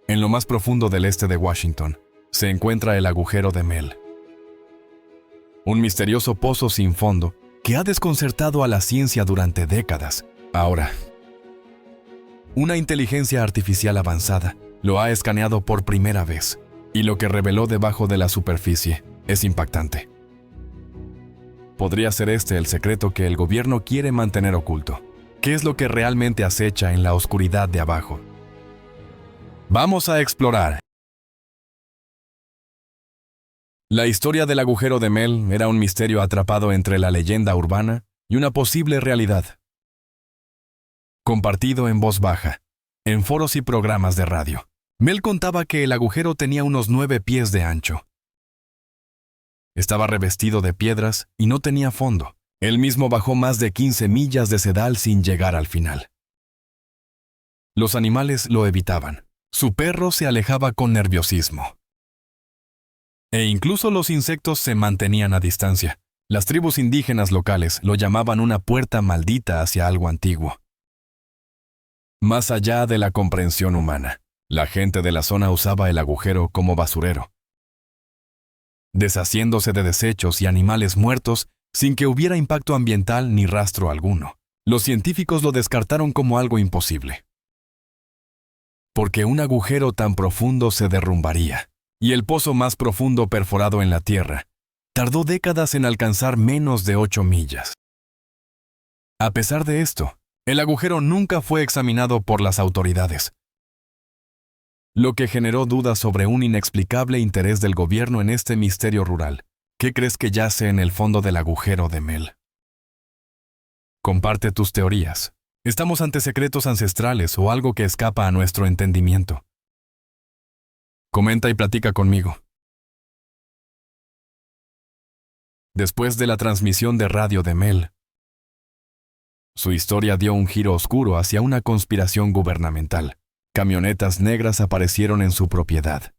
En lo más profundo del este de Washington, se encuentra el agujero de Mel. Un misterioso pozo sin fondo que ha desconcertado a la ciencia durante décadas. Ahora, una inteligencia artificial avanzada lo ha escaneado por primera vez, y lo que reveló debajo de la superficie es impactante. ¿Podría ser este el secreto que el gobierno quiere mantener oculto? ¿Qué es lo que realmente acecha en la oscuridad de abajo? Vamos a explorar. La historia del agujero de Mel era un misterio atrapado entre la leyenda urbana y una posible realidad. Compartido en voz baja, en foros y programas de radio, Mel contaba que el agujero tenía unos 9 pies de ancho. Estaba revestido de piedras y no tenía fondo. Él mismo bajó más de 15 millas de sedal sin llegar al final. Los animales lo evitaban. Su perro se alejaba con nerviosismo. E incluso los insectos se mantenían a distancia. Las tribus indígenas locales lo llamaban una puerta maldita hacia algo antiguo. Más allá de la comprensión humana, la gente de la zona usaba el agujero como basurero, deshaciéndose de desechos y animales muertos sin que hubiera impacto ambiental ni rastro alguno. Los científicos lo descartaron como algo imposible, porque un agujero tan profundo se derrumbaría, y el pozo más profundo perforado en la Tierra tardó décadas en alcanzar menos de 8 millas. A pesar de esto, el agujero nunca fue examinado por las autoridades, lo que generó dudas sobre un inexplicable interés del gobierno en este misterio rural. ¿Qué crees que yace en el fondo del agujero de Mel? Comparte tus teorías. ¿Estamos ante secretos ancestrales o algo que escapa a nuestro entendimiento? Comenta y platica conmigo. Después de la transmisión de radio de Mel, su historia dio un giro oscuro hacia una conspiración gubernamental. Camionetas negras aparecieron en su propiedad,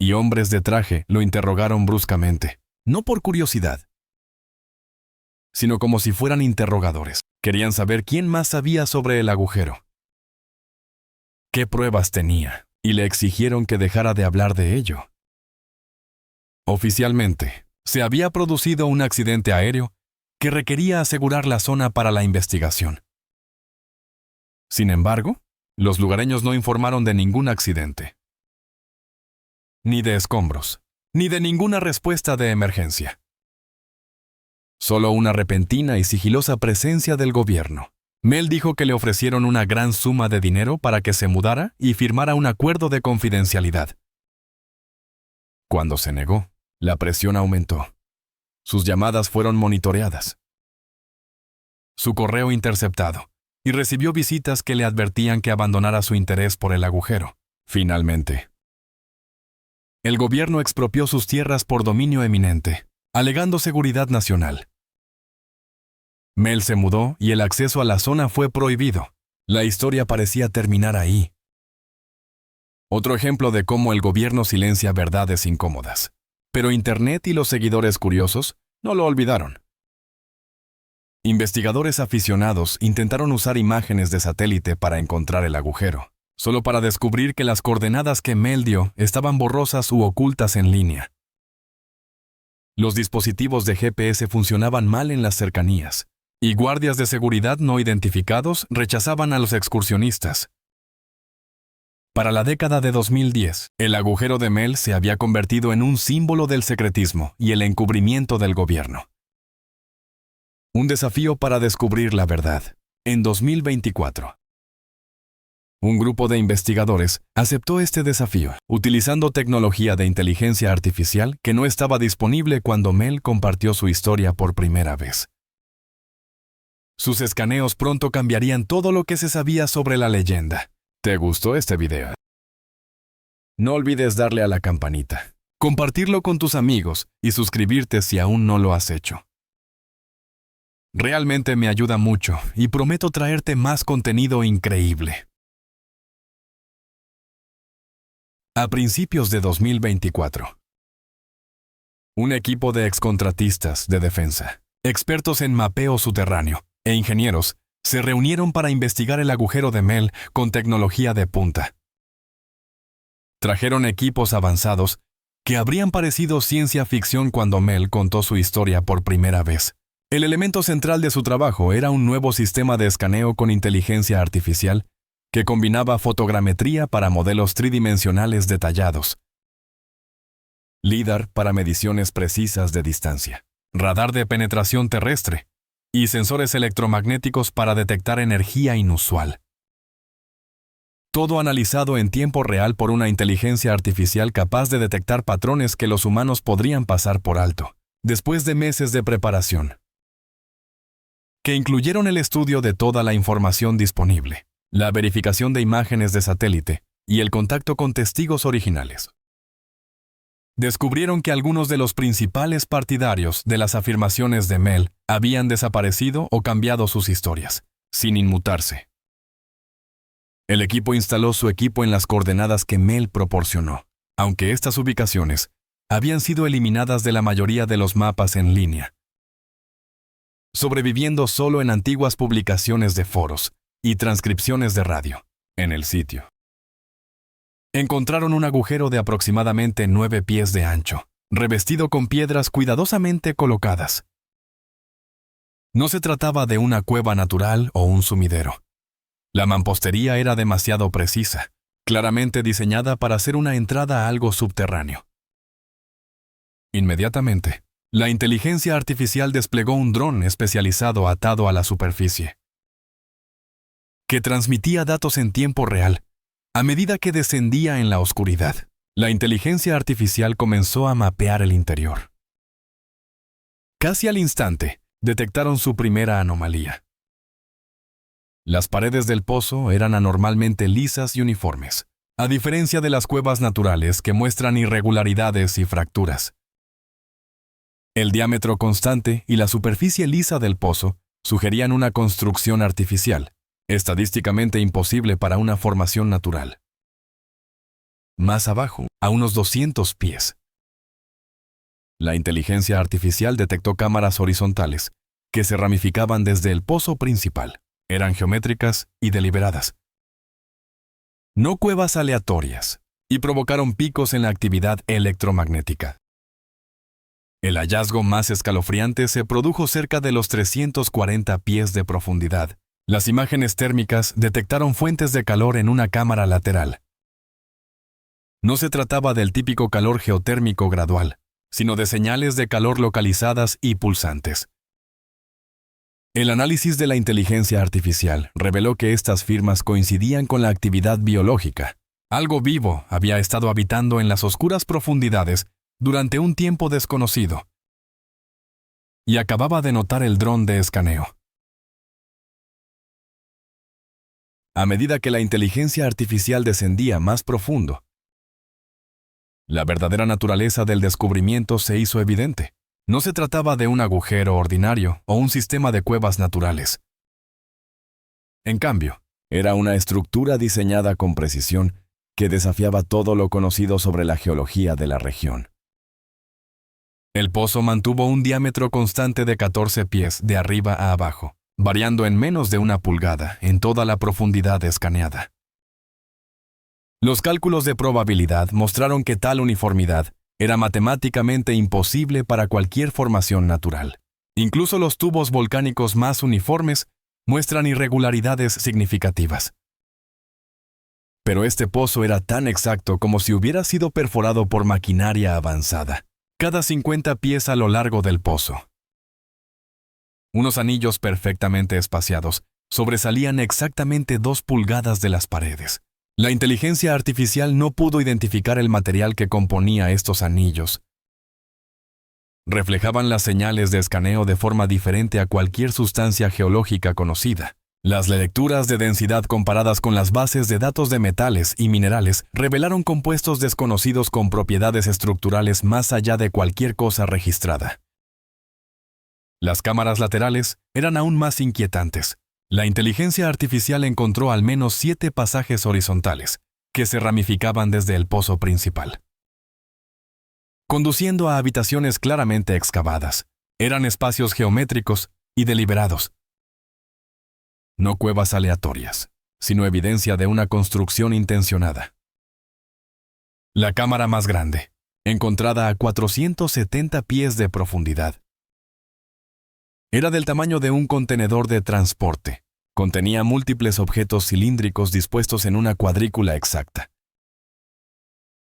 y hombres de traje lo interrogaron bruscamente, no por curiosidad, sino como si fueran interrogadores. Querían saber quién más sabía sobre el agujero, qué pruebas tenía, y le exigieron que dejara de hablar de ello. Oficialmente, se había producido un accidente aéreo que requería asegurar la zona para la investigación. Sin embargo, los lugareños no informaron de ningún accidente, ni de escombros, ni de ninguna respuesta de emergencia. Solo una repentina y sigilosa presencia del gobierno. Mel dijo que le ofrecieron una gran suma de dinero para que se mudara y firmara un acuerdo de confidencialidad. Cuando se negó, la presión aumentó. Sus llamadas fueron monitoreadas, su correo interceptado, y recibió visitas que le advertían que abandonara su interés por el agujero. Finalmente, el gobierno expropió sus tierras por dominio eminente, alegando seguridad nacional. Mel se mudó y el acceso a la zona fue prohibido. La historia parecía terminar ahí. Otro ejemplo de cómo el gobierno silencia verdades incómodas. Pero Internet y los seguidores curiosos no lo olvidaron. Investigadores aficionados intentaron usar imágenes de satélite para encontrar el agujero, solo para descubrir que las coordenadas que Mel dio estaban borrosas u ocultas en línea. Los dispositivos de GPS funcionaban mal en las cercanías, y guardias de seguridad no identificados rechazaban a los excursionistas. Para la década de 2010, el agujero de Mel se había convertido en un símbolo del secretismo y el encubrimiento del gobierno. Un desafío para descubrir la verdad. En 2024, un grupo de investigadores aceptó este desafío, utilizando tecnología de inteligencia artificial que no estaba disponible cuando Mel compartió su historia por primera vez. Sus escaneos pronto cambiarían todo lo que se sabía sobre la leyenda. ¿Te gustó este video? No olvides darle a la campanita, compartirlo con tus amigos y suscribirte si aún no lo has hecho. Realmente me ayuda mucho y prometo traerte más contenido increíble. A principios de 2024, un equipo de excontratistas de defensa, expertos en mapeo subterráneo e ingenieros se reunieron para investigar el agujero de Mel con tecnología de punta. Trajeron equipos avanzados que habrían parecido ciencia ficción cuando Mel contó su historia por primera vez. El elemento central de su trabajo era un nuevo sistema de escaneo con inteligencia artificial que combinaba fotogrametría para modelos tridimensionales detallados, LIDAR para mediciones precisas de distancia, radar de penetración terrestre y sensores electromagnéticos para detectar energía inusual. Todo analizado en tiempo real por una inteligencia artificial capaz de detectar patrones que los humanos podrían pasar por alto, después de meses de preparación, que incluyeron el estudio de toda la información disponible, la verificación de imágenes de satélite y el contacto con testigos originales. Descubrieron que algunos de los principales partidarios de las afirmaciones de Mel habían desaparecido o cambiado sus historias, sin inmutarse. El equipo instaló su equipo en las coordenadas que Mel proporcionó, aunque estas ubicaciones habían sido eliminadas de la mayoría de los mapas en línea, sobreviviendo solo en antiguas publicaciones de foros y transcripciones de radio en el sitio. Encontraron un agujero de aproximadamente 9 pies de ancho, revestido con piedras cuidadosamente colocadas. No se trataba de una cueva natural o un sumidero. La mampostería era demasiado precisa, claramente diseñada para ser una entrada a algo subterráneo. Inmediatamente, la inteligencia artificial desplegó un dron especializado atado a la superficie, que transmitía datos en tiempo real. A medida que descendía en la oscuridad, la inteligencia artificial comenzó a mapear el interior. Casi al instante, detectaron su primera anomalía. Las paredes del pozo eran anormalmente lisas y uniformes, a diferencia de las cuevas naturales que muestran irregularidades y fracturas. El diámetro constante y la superficie lisa del pozo sugerían una construcción artificial, estadísticamente imposible para una formación natural. Más abajo, a unos 200 pies, la inteligencia artificial detectó cámaras horizontales que se ramificaban desde el pozo principal. Eran geométricas y deliberadas, no cuevas aleatorias, y provocaron picos en la actividad electromagnética. El hallazgo más escalofriante se produjo cerca de los 340 pies de profundidad. Las imágenes térmicas detectaron fuentes de calor en una cámara lateral. No se trataba del típico calor geotérmico gradual, sino de señales de calor localizadas y pulsantes. El análisis de la inteligencia artificial reveló que estas firmas coincidían con la actividad biológica. Algo vivo había estado habitando en las oscuras profundidades durante un tiempo desconocido, y acababa de notar el dron de escaneo. A medida que la inteligencia artificial descendía más profundo, la verdadera naturaleza del descubrimiento se hizo evidente. No se trataba de un agujero ordinario o un sistema de cuevas naturales. En cambio, era una estructura diseñada con precisión que desafiaba todo lo conocido sobre la geología de la región. El pozo mantuvo un diámetro constante de 14 pies de arriba a abajo, variando en menos de 1 pulgada en toda la profundidad escaneada. Los cálculos de probabilidad mostraron que tal uniformidad era matemáticamente imposible para cualquier formación natural. Incluso los tubos volcánicos más uniformes muestran irregularidades significativas. Pero este pozo era tan exacto como si hubiera sido perforado por maquinaria avanzada, cada 50 pies a lo largo del pozo. Unos anillos perfectamente espaciados sobresalían exactamente 2 pulgadas de las paredes. La inteligencia artificial no pudo identificar el material que componía estos anillos. Reflejaban las señales de escaneo de forma diferente a cualquier sustancia geológica conocida. Las lecturas de densidad comparadas con las bases de datos de metales y minerales revelaron compuestos desconocidos con propiedades estructurales más allá de cualquier cosa registrada. Las cámaras laterales eran aún más inquietantes. La inteligencia artificial encontró al menos 7 pasajes horizontales, que se ramificaban desde el pozo principal, conduciendo a habitaciones claramente excavadas. Eran espacios geométricos y deliberados. No cuevas aleatorias, sino evidencia de una construcción intencionada. La cámara más grande, encontrada a 470 pies de profundidad. Era del tamaño de un contenedor de transporte. Contenía múltiples objetos cilíndricos dispuestos en una cuadrícula exacta,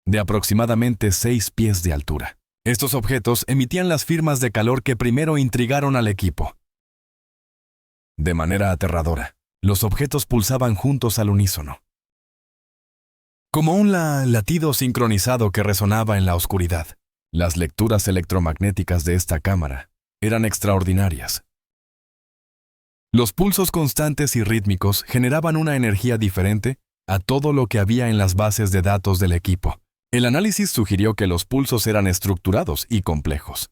de aproximadamente 6 pies de altura. Estos objetos emitían las firmas de calor que primero intrigaron al equipo. De manera aterradora, los objetos pulsaban juntos al unísono, como un latido sincronizado que resonaba en la oscuridad. Las lecturas electromagnéticas de esta cámara eran extraordinarias. Los pulsos constantes y rítmicos generaban una energía diferente a todo lo que había en las bases de datos del equipo. El análisis sugirió que los pulsos eran estructurados y complejos.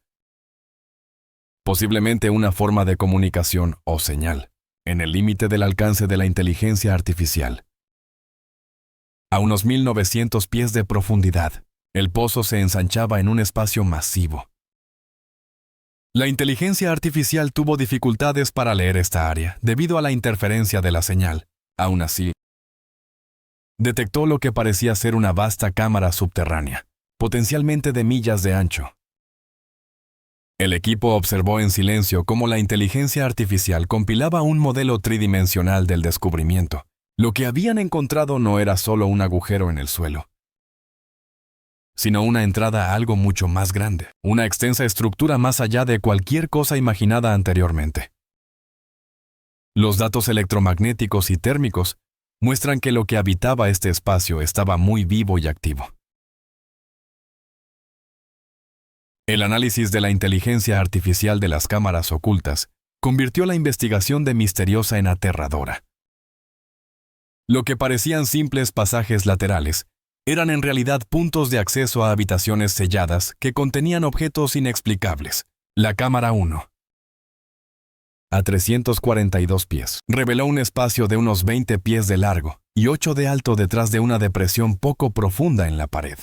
Posiblemente una forma de comunicación o señal, en el límite del alcance de la inteligencia artificial. A unos 1900 pies de profundidad, el pozo se ensanchaba en un espacio masivo. La inteligencia artificial tuvo dificultades para leer esta área debido a la interferencia de la señal. Aún así, detectó lo que parecía ser una vasta cámara subterránea, potencialmente de millas de ancho. El equipo observó en silencio cómo la inteligencia artificial compilaba un modelo tridimensional del descubrimiento. Lo que habían encontrado no era solo un agujero en el suelo, sino una entrada a algo mucho más grande, una extensa estructura más allá de cualquier cosa imaginada anteriormente. Los datos electromagnéticos y térmicos muestran que lo que habitaba este espacio estaba muy vivo y activo. El análisis de la inteligencia artificial de las cámaras ocultas convirtió la investigación de misteriosa en aterradora. Lo que parecían simples pasajes laterales eran en realidad puntos de acceso a habitaciones selladas que contenían objetos inexplicables. La cámara 1, a 342 pies, reveló un espacio de unos 20 pies de largo y 8 de alto detrás de una depresión poco profunda en la pared.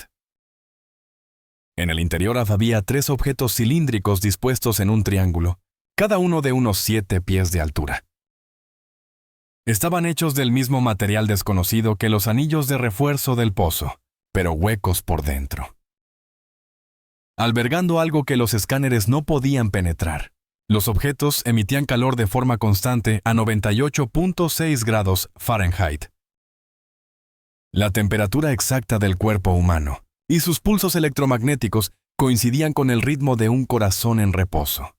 En el interior había 3 objetos cilíndricos dispuestos en un triángulo, cada uno de unos 7 pies de altura. Estaban hechos del mismo material desconocido que los anillos de refuerzo del pozo, pero huecos por dentro, albergando algo que los escáneres no podían penetrar. Los objetos emitían calor de forma constante a 98.6 grados Fahrenheit, la temperatura exacta del cuerpo humano, y sus pulsos electromagnéticos coincidían con el ritmo de un corazón en reposo.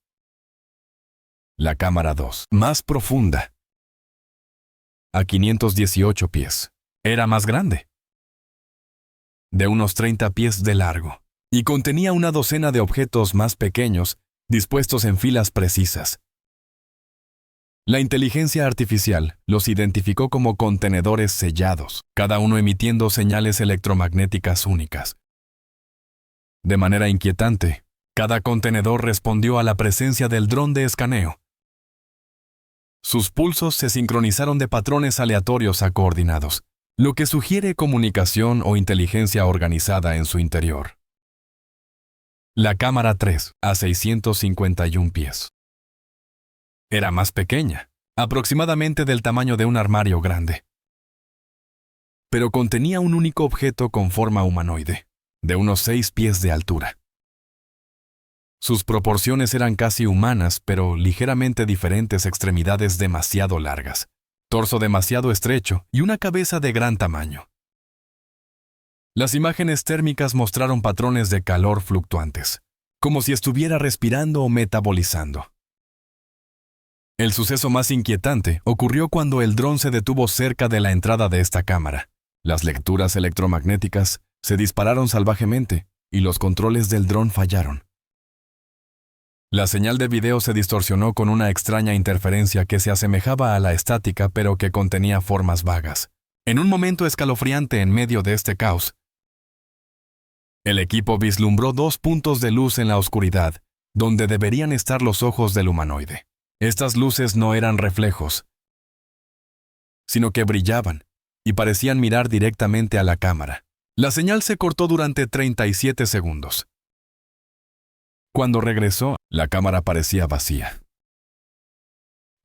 La cámara 2, más profunda, a 518 pies, era más grande, de unos 30 pies de largo, y contenía una docena de objetos más pequeños dispuestos en filas precisas. La inteligencia artificial los identificó como contenedores sellados, cada uno emitiendo señales electromagnéticas únicas. De manera inquietante, cada contenedor respondió a la presencia del dron de escaneo. Sus pulsos se sincronizaron de patrones aleatorios a coordinados, lo que sugiere comunicación o inteligencia organizada en su interior. La cámara 3, a 651 pies. Era más pequeña, aproximadamente del tamaño de un armario grande, pero contenía un único objeto con forma humanoide, de unos 6 pies de altura. Sus proporciones eran casi humanas, pero ligeramente diferentes extremidades demasiado largas, torso demasiado estrecho y una cabeza de gran tamaño. Las imágenes térmicas mostraron patrones de calor fluctuantes, como si estuviera respirando o metabolizando. El suceso más inquietante ocurrió cuando el dron se detuvo cerca de la entrada de esta cámara. Las lecturas electromagnéticas se dispararon salvajemente y los controles del dron fallaron. La señal de video se distorsionó con una extraña interferencia que se asemejaba a la estática pero que contenía formas vagas. En un momento escalofriante en medio de este caos, el equipo vislumbró 2 puntos de luz en la oscuridad, donde deberían estar los ojos del humanoide. Estas luces no eran reflejos, sino que brillaban y parecían mirar directamente a la cámara. La señal se cortó durante 37 segundos. Cuando regresó, la cámara parecía vacía.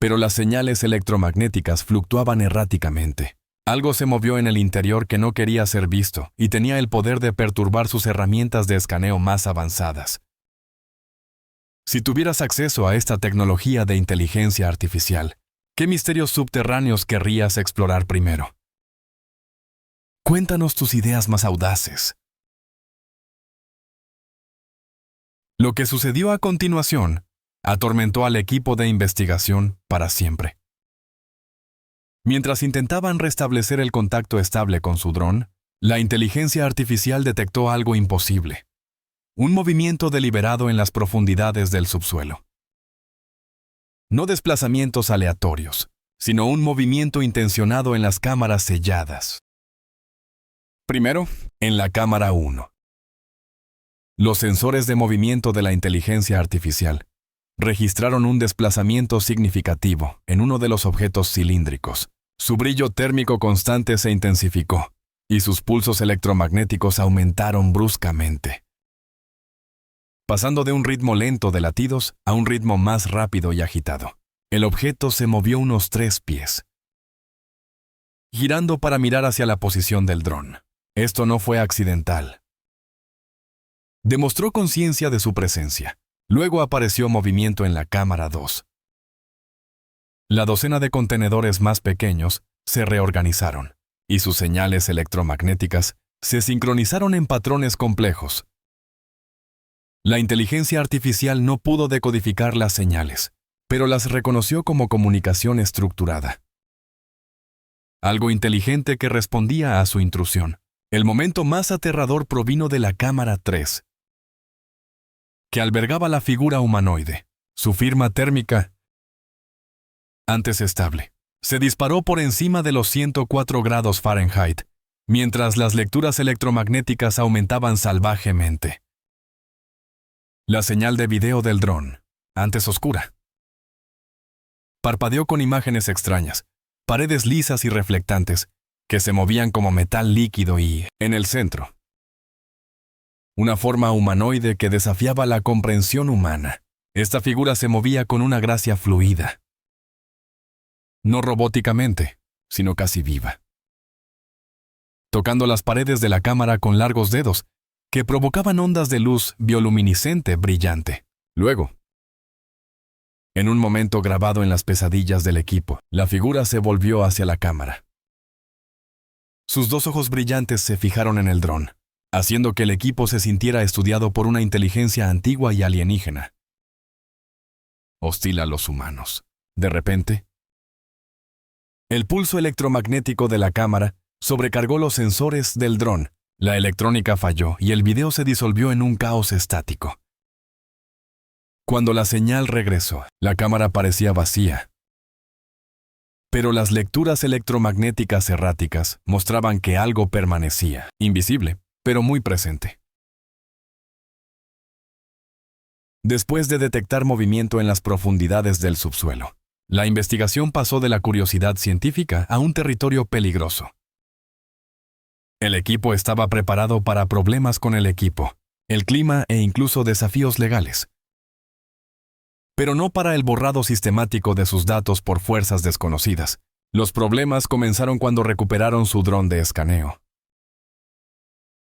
Pero las señales electromagnéticas fluctuaban erráticamente, Algo se movió en el interior que no quería ser visto y tenía el poder de perturbar sus herramientas de escaneo más avanzadas. Si tuvieras acceso a esta tecnología de inteligencia artificial, ¿qué misterios subterráneos querrías explorar primero? Cuéntanos tus ideas más audaces. Lo que sucedió a continuación atormentó al equipo de investigación para siempre. Mientras intentaban restablecer el contacto estable con su dron, la inteligencia artificial detectó algo imposible: un movimiento deliberado en las profundidades del subsuelo. No desplazamientos aleatorios, sino un movimiento intencionado en las cámaras selladas. Primero, en la cámara 1. Los sensores de movimiento de la inteligencia artificial registraron un desplazamiento significativo en uno de los objetos cilíndricos. Su brillo térmico constante se intensificó y sus pulsos electromagnéticos aumentaron bruscamente, pasando de un ritmo lento de latidos a un ritmo más rápido y agitado. El objeto se movió unos 3 pies, girando para mirar hacia la posición del dron. Esto no fue accidental. Demostró conciencia de su presencia. Luego apareció movimiento en la cámara 2. La docena de contenedores más pequeños se reorganizaron, y sus señales electromagnéticas se sincronizaron en patrones complejos. La inteligencia artificial no pudo decodificar las señales, pero las reconoció como comunicación estructurada. Algo inteligente que respondía a su intrusión. El momento más aterrador provino de la cámara 3, que albergaba la figura humanoide. Su firma térmica, antes estable, se disparó por encima de los 104 grados Fahrenheit, mientras las lecturas electromagnéticas aumentaban salvajemente. La señal de video del dron, antes oscura, parpadeó con imágenes extrañas, paredes lisas y reflectantes, que se movían como metal líquido y, en el centro, una forma humanoide que desafiaba la comprensión humana. Esta figura se movía con una gracia fluida. No robóticamente, sino casi viva, tocando las paredes de la cámara con largos dedos, que provocaban ondas de luz bioluminiscente brillante. Luego, en un momento grabado en las pesadillas del equipo, la figura se volvió hacia la cámara. Sus 2 ojos brillantes se fijaron en el dron, haciendo que el equipo se sintiera estudiado por una inteligencia antigua y alienígena, hostil a los humanos. De repente, el pulso electromagnético de la cámara sobrecargó los sensores del dron. La electrónica falló y el video se disolvió en un caos estático. Cuando la señal regresó, la cámara parecía vacía, pero las lecturas electromagnéticas erráticas mostraban que algo permanecía, invisible, pero muy presente. Después de detectar movimiento en las profundidades del subsuelo, la investigación pasó de la curiosidad científica a un territorio peligroso. El equipo estaba preparado para problemas con el equipo, el clima e incluso desafíos legales, pero no para el borrado sistemático de sus datos por fuerzas desconocidas. Los problemas comenzaron cuando recuperaron su dron de escaneo.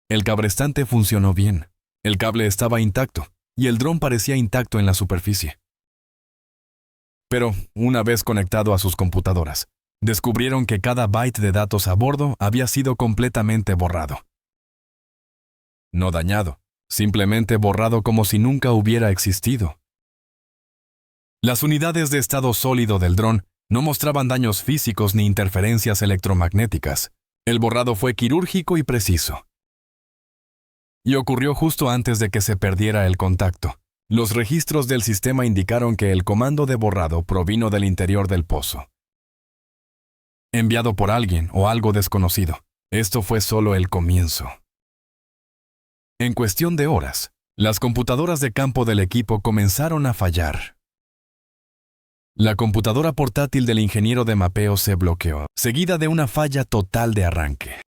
El cabrestante funcionó bien, el cable estaba intacto y el dron parecía intacto en la superficie. Pero, una vez conectado a sus computadoras, descubrieron que cada byte de datos a bordo había sido completamente borrado. No dañado, simplemente borrado como si nunca hubiera existido. Las unidades de estado sólido del dron no mostraban daños físicos ni interferencias electromagnéticas. El borrado fue quirúrgico y preciso. Y ocurrió justo antes de que se perdiera el contacto. Los registros del sistema indicaron que el comando de borrado provino del interior del pozo, enviado por alguien o algo desconocido. Esto fue solo el comienzo. En cuestión de horas, las computadoras de campo del equipo comenzaron a fallar. La computadora portátil del ingeniero de mapeo se bloqueó, seguida de una falla total de arranque.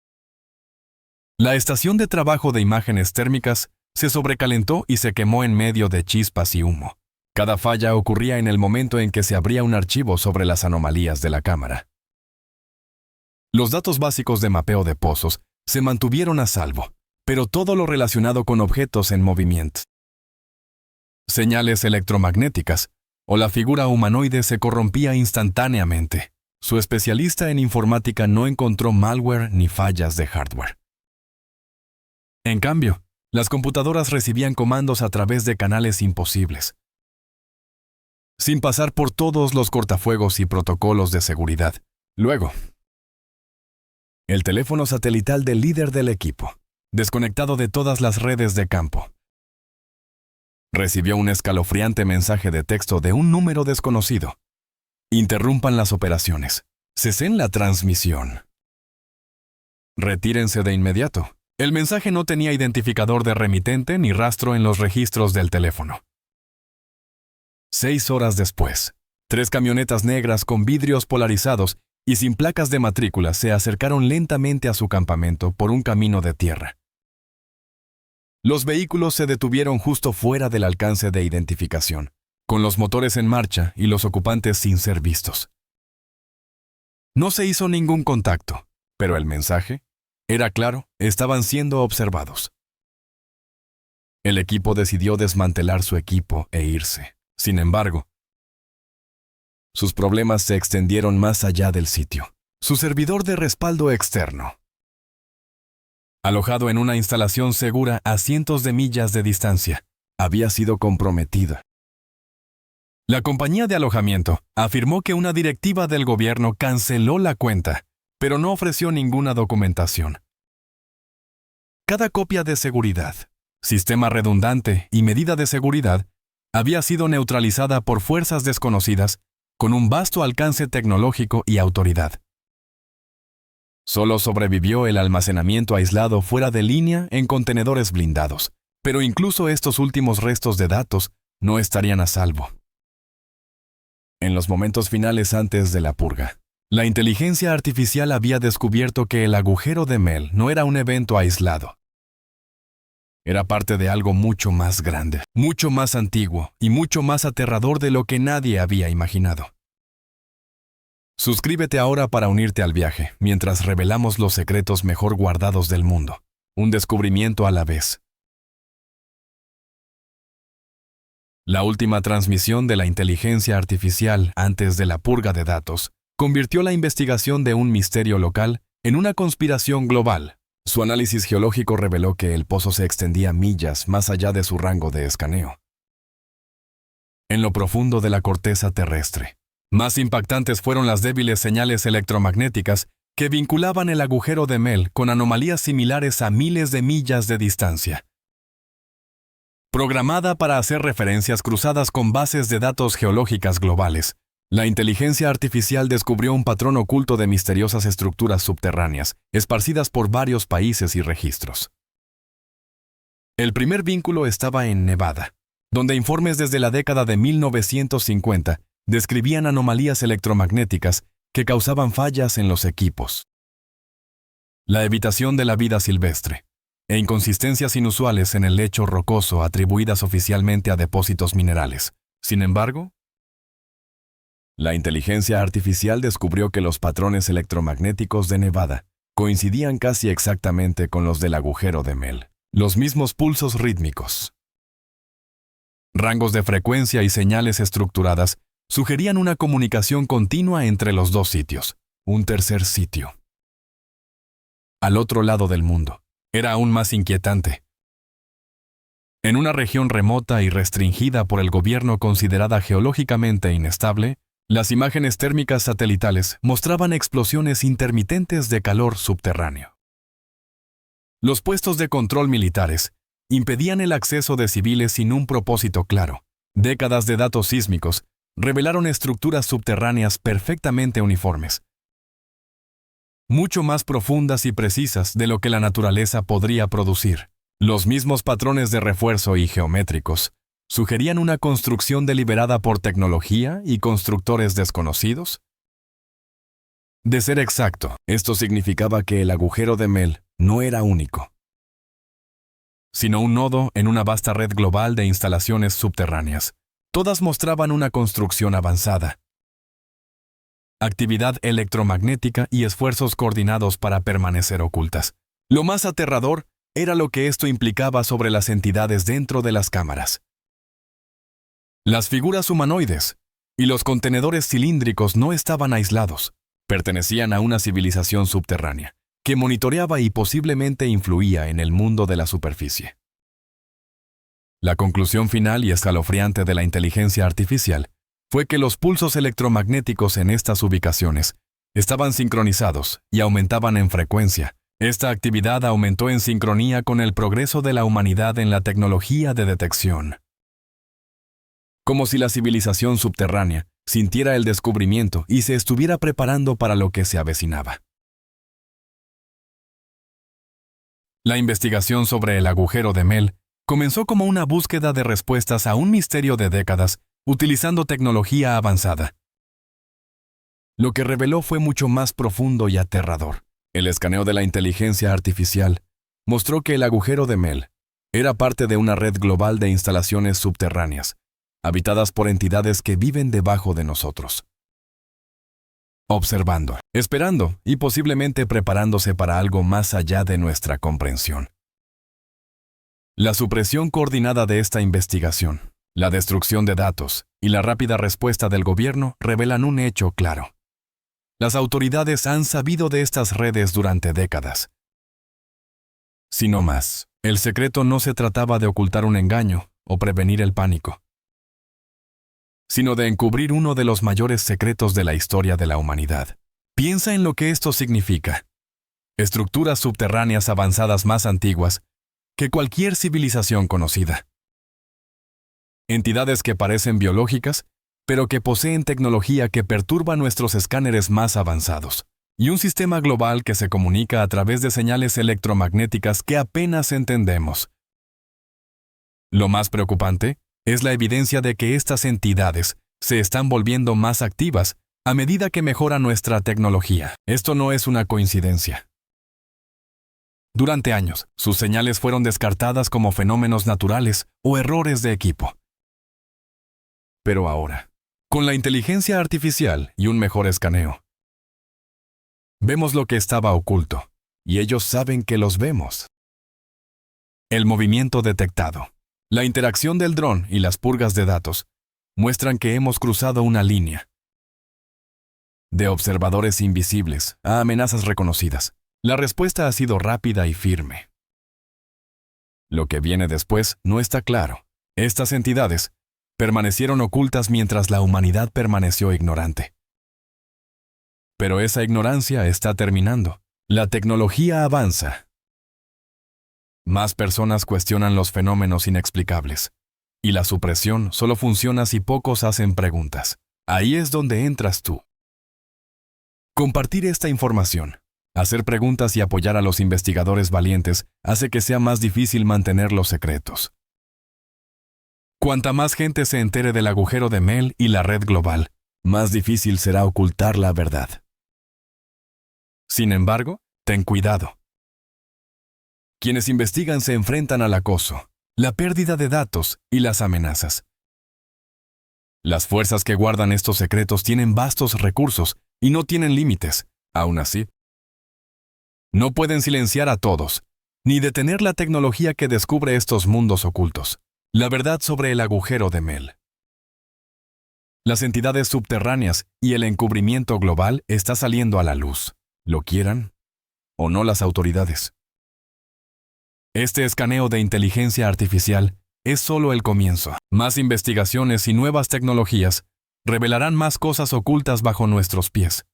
La estación de trabajo de imágenes térmicas se sobrecalentó y se quemó en medio de chispas y humo. Cada falla ocurría en el momento en que se abría un archivo sobre las anomalías de la cámara. Los datos básicos de mapeo de pozos se mantuvieron a salvo, pero todo lo relacionado con objetos en movimiento, señales electromagnéticas o la figura humanoide se corrompía instantáneamente. Su especialista en informática no encontró malware ni fallas de hardware. En cambio, las computadoras recibían comandos a través de canales imposibles, sin pasar por todos los cortafuegos y protocolos de seguridad. Luego, el teléfono satelital del líder del equipo, desconectado de todas las redes de campo, recibió un escalofriante mensaje de texto de un número desconocido. Interrumpan las operaciones. Cesen la transmisión. Retírense de inmediato. El mensaje no tenía identificador de remitente ni rastro en los registros del teléfono. 6 horas después, 3 camionetas negras con vidrios polarizados y sin placas de matrícula se acercaron lentamente a su campamento por un camino de tierra. Los vehículos se detuvieron justo fuera del alcance de identificación, con los motores en marcha y los ocupantes sin ser vistos. No se hizo ningún contacto, pero el mensaje era claro, estaban siendo observados. El equipo decidió desmantelar su equipo e irse. Sin embargo, sus problemas se extendieron más allá del sitio. Su servidor de respaldo externo, alojado en una instalación segura a cientos de millas de distancia, había sido comprometida. La compañía de alojamiento afirmó que una directiva del gobierno canceló la cuenta, pero no ofreció ninguna documentación. Cada copia de seguridad, sistema redundante y medida de seguridad había sido neutralizada por fuerzas desconocidas con un vasto alcance tecnológico y autoridad. Solo sobrevivió el almacenamiento aislado fuera de línea en contenedores blindados, pero incluso estos últimos restos de datos no estarían a salvo. En los momentos finales antes de la purga, la inteligencia artificial había descubierto que el agujero de Mel no era un evento aislado. Era parte de algo mucho más grande, mucho más antiguo y mucho más aterrador de lo que nadie había imaginado. Suscríbete ahora para unirte al viaje, mientras revelamos los secretos mejor guardados del mundo. Un descubrimiento a la vez. La última transmisión de la inteligencia artificial antes de la purga de datos convirtió la investigación de un misterio local en una conspiración global. Su análisis geológico reveló que el pozo se extendía millas más allá de su rango de escaneo. En lo profundo de la corteza terrestre, más impactantes fueron las débiles señales electromagnéticas que vinculaban el agujero de Mel con anomalías similares a miles de millas de distancia. Programada para hacer referencias cruzadas con bases de datos geológicas globales, la inteligencia artificial descubrió un patrón oculto de misteriosas estructuras subterráneas, esparcidas por varios países y registros. El primer vínculo estaba en Nevada, donde informes desde la década de 1950 describían anomalías electromagnéticas que causaban fallas en los equipos. La evitación de la vida silvestre e inconsistencias inusuales en el lecho rocoso atribuidas oficialmente a depósitos minerales. Sin embargo, la inteligencia artificial descubrió que los patrones electromagnéticos de Nevada coincidían casi exactamente con los del agujero de Mel. Los mismos pulsos rítmicos, rangos de frecuencia y señales estructuradas sugerían una comunicación continua entre los dos sitios. Un tercer sitio, al otro lado del mundo, era aún más inquietante. En una región remota y restringida por el gobierno considerada geológicamente inestable, las imágenes térmicas satelitales mostraban explosiones intermitentes de calor subterráneo. Los puestos de control militares impedían el acceso de civiles sin un propósito claro. Décadas de datos sísmicos revelaron estructuras subterráneas perfectamente uniformes, mucho más profundas y precisas de lo que la naturaleza podría producir. Los mismos patrones de refuerzo y geométricos sugerían una construcción deliberada por tecnología y constructores desconocidos. De ser exacto, esto significaba que el agujero de Mel no era único, sino un nodo en una vasta red global de instalaciones subterráneas. Todas mostraban una construcción avanzada, actividad electromagnética y esfuerzos coordinados para permanecer ocultas. Lo más aterrador era lo que esto implicaba sobre las entidades dentro de las cámaras. Las figuras humanoides y los contenedores cilíndricos no estaban aislados. Pertenecían a una civilización subterránea que monitoreaba y posiblemente influía en el mundo de la superficie. La conclusión final y escalofriante de la inteligencia artificial fue que los pulsos electromagnéticos en estas ubicaciones estaban sincronizados y aumentaban en frecuencia. Esta actividad aumentó en sincronía con el progreso de la humanidad en la tecnología de detección. Como si la civilización subterránea sintiera el descubrimiento y se estuviera preparando para lo que se avecinaba. La investigación sobre el agujero de Mel comenzó como una búsqueda de respuestas a un misterio de décadas, utilizando tecnología avanzada. Lo que reveló fue mucho más profundo y aterrador. El escaneo de la inteligencia artificial mostró que el agujero de Mel era parte de una red global de instalaciones subterráneas, habitadas por entidades que viven debajo de nosotros. Observando, esperando y posiblemente preparándose para algo más allá de nuestra comprensión. La supresión coordinada de esta investigación, la destrucción de datos y la rápida respuesta del gobierno revelan un hecho claro. Las autoridades han sabido de estas redes durante décadas. Si no más, el secreto no se trataba de ocultar un engaño o prevenir el pánico, sino de encubrir uno de los mayores secretos de la historia de la humanidad. Piensa en lo que esto significa. Estructuras subterráneas avanzadas más antiguas que cualquier civilización conocida. Entidades que parecen biológicas, pero que poseen tecnología que perturba nuestros escáneres más avanzados, y un sistema global que se comunica a través de señales electromagnéticas que apenas entendemos. Lo más preocupante es la evidencia de que estas entidades se están volviendo más activas a medida que mejora nuestra tecnología. Esto no es una coincidencia. Durante años, sus señales fueron descartadas como fenómenos naturales o errores de equipo. Pero ahora, con la inteligencia artificial y un mejor escaneo, vemos lo que estaba oculto, y ellos saben que los vemos. El movimiento detectado, la interacción del dron y las purgas de datos muestran que hemos cruzado una línea de observadores invisibles a amenazas reconocidas. La respuesta ha sido rápida y firme. Lo que viene después no está claro. Estas entidades permanecieron ocultas mientras la humanidad permaneció ignorante. Pero esa ignorancia está terminando. La tecnología avanza. Más personas cuestionan los fenómenos inexplicables. Y la supresión solo funciona si pocos hacen preguntas. Ahí es donde entras tú. Compartir esta información, hacer preguntas y apoyar a los investigadores valientes hace que sea más difícil mantener los secretos. Cuanta más gente se entere del agujero de Mel y la red global, más difícil será ocultar la verdad. Sin embargo, ten cuidado. Quienes investigan se enfrentan al acoso, la pérdida de datos y las amenazas. Las fuerzas que guardan estos secretos tienen vastos recursos y no tienen límites. Aún así, no pueden silenciar a todos, ni detener la tecnología que descubre estos mundos ocultos. La verdad sobre el agujero de Mel. Las entidades subterráneas y el encubrimiento global está saliendo a la luz, lo quieran o no las autoridades. Este escaneo de inteligencia artificial es solo el comienzo. Más investigaciones y nuevas tecnologías revelarán más cosas ocultas bajo nuestros pies.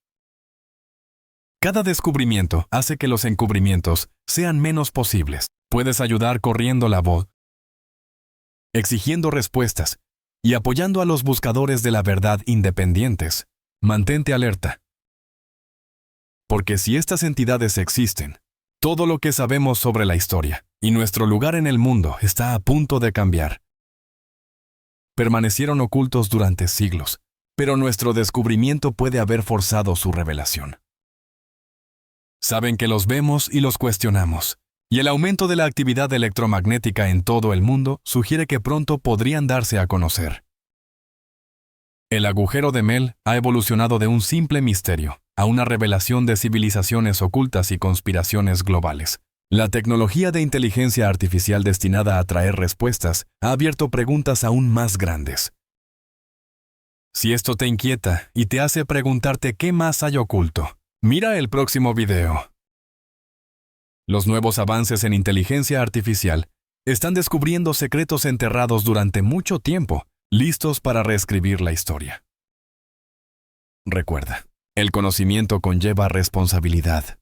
Cada descubrimiento hace que los encubrimientos sean menos posibles. Puedes ayudar corriendo la voz, exigiendo respuestas y apoyando a los buscadores de la verdad independientes. Mantente alerta. Porque si estas entidades existen, todo lo que sabemos sobre la historia y nuestro lugar en el mundo está a punto de cambiar. Permanecieron ocultos durante siglos, pero nuestro descubrimiento puede haber forzado su revelación. Saben que los vemos y los cuestionamos, y el aumento de la actividad electromagnética en todo el mundo sugiere que pronto podrían darse a conocer. El agujero de Mel ha evolucionado de un simple misterio a una revelación de civilizaciones ocultas y conspiraciones globales. La tecnología de inteligencia artificial destinada a traer respuestas ha abierto preguntas aún más grandes. Si esto te inquieta y te hace preguntarte qué más hay oculto, mira el próximo video. Los nuevos avances en inteligencia artificial están descubriendo secretos enterrados durante mucho tiempo, listos para reescribir la historia. Recuerda, el conocimiento conlleva responsabilidad.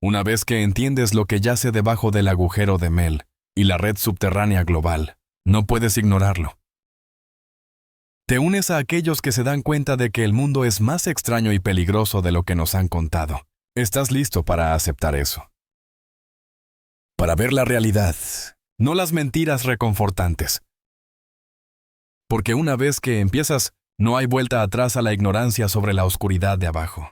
Una vez que entiendes lo que yace debajo del agujero de Mel y la red subterránea global, no puedes ignorarlo. Te unes a aquellos que se dan cuenta de que el mundo es más extraño y peligroso de lo que nos han contado. ¿Estás listo para aceptar eso? Para ver la realidad, no las mentiras reconfortantes. Porque una vez que empiezas, no hay vuelta atrás a la ignorancia sobre la oscuridad de abajo.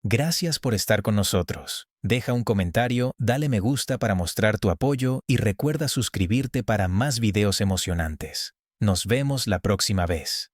Gracias por estar con nosotros. Deja un comentario, dale me gusta para mostrar tu apoyo y recuerda suscribirte para más videos emocionantes. Nos vemos la próxima vez.